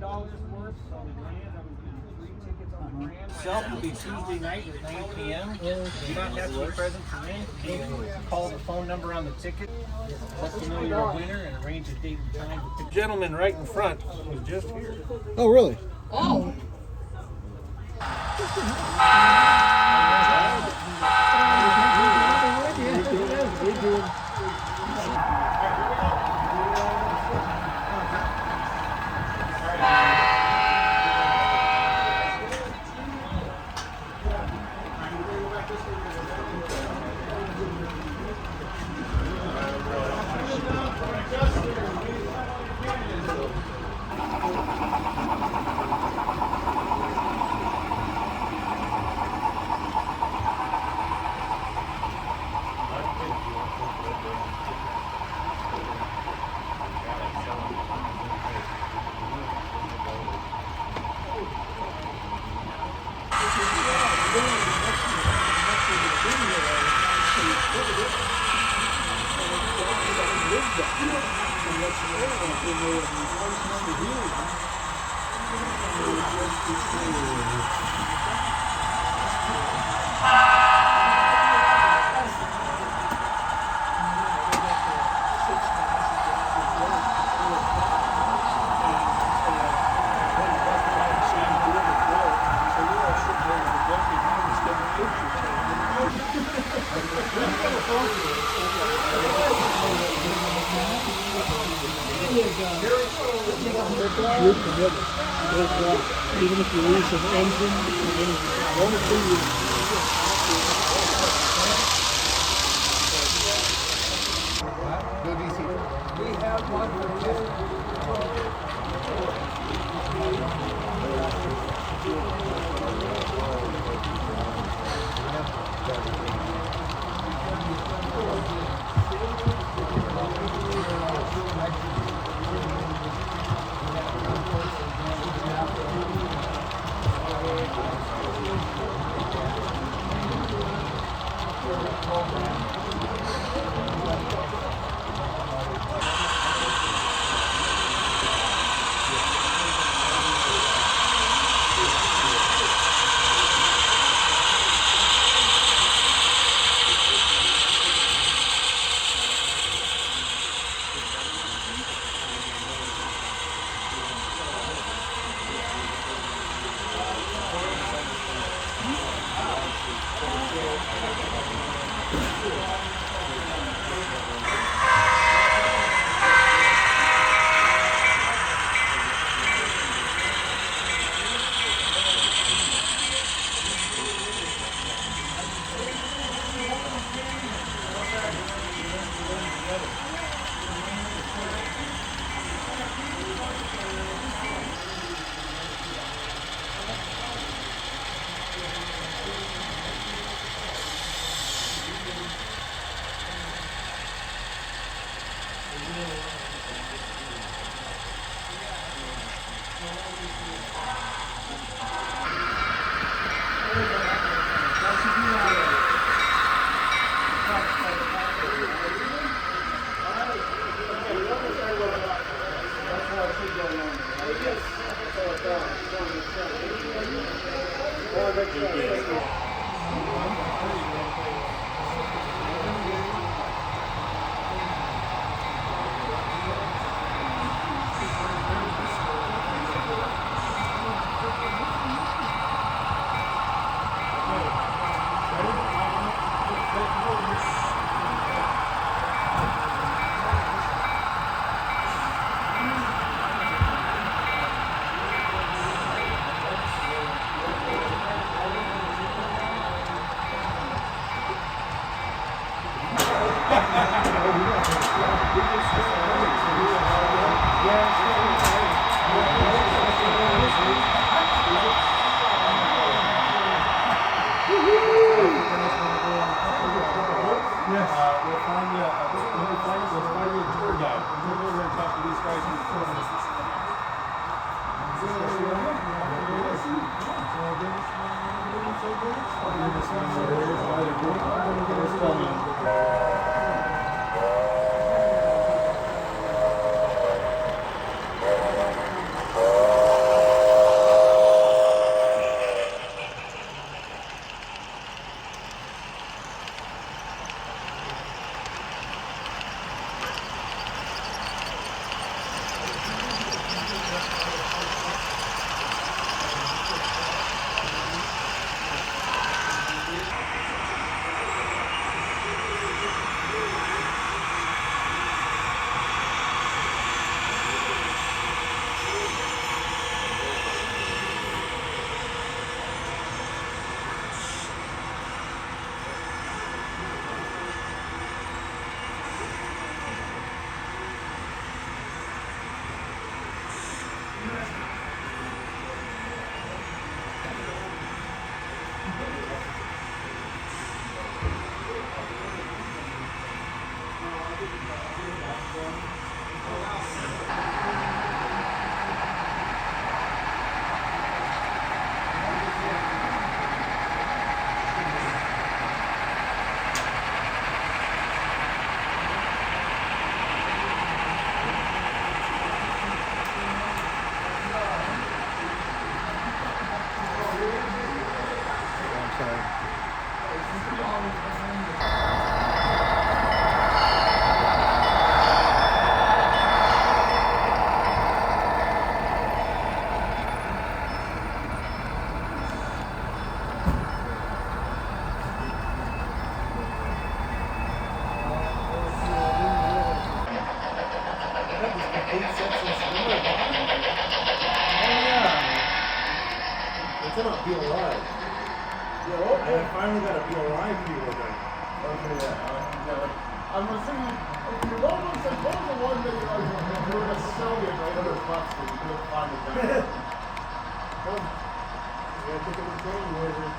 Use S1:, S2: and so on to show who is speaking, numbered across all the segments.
S1: worth on the grand. I'm getting 3 tickets on the grand. Itself will be Tuesday night at 9 p.m. You don't have to be present to win. You can call the phone number on the ticket, let them know you're a winner, and arrange a date and time. The gentleman right in front was just here.
S2: Oh, really?
S3: Oh.
S2: You're committed. Even if you lose an engine, one or 2 years.
S3: Go DC. We have one 8 cents in September.
S1: Oh yeah.
S3: It's in a BLI.
S4: I finally got a BLI people then.
S3: Okay, yeah. I'm assuming, okay, what was the one that you were going to sell me for $800 but you couldn't find it down? Come. You gotta take it with train, wherever.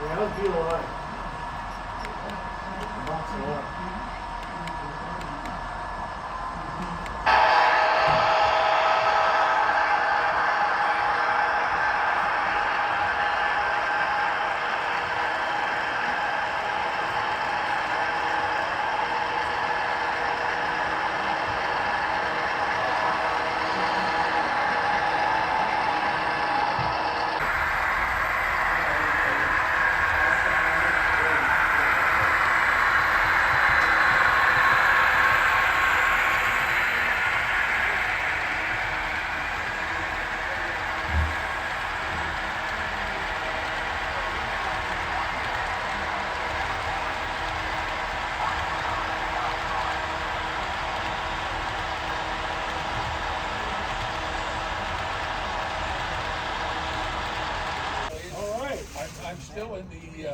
S4: Yeah, that was BLI.
S3: Box of what?
S4: I'm still in the,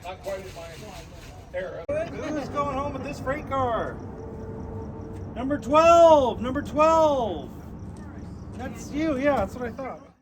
S4: not quite in my era.
S1: Who's going home with this freight car? Number 12. Number 12. That's you. Yeah, that's what I thought.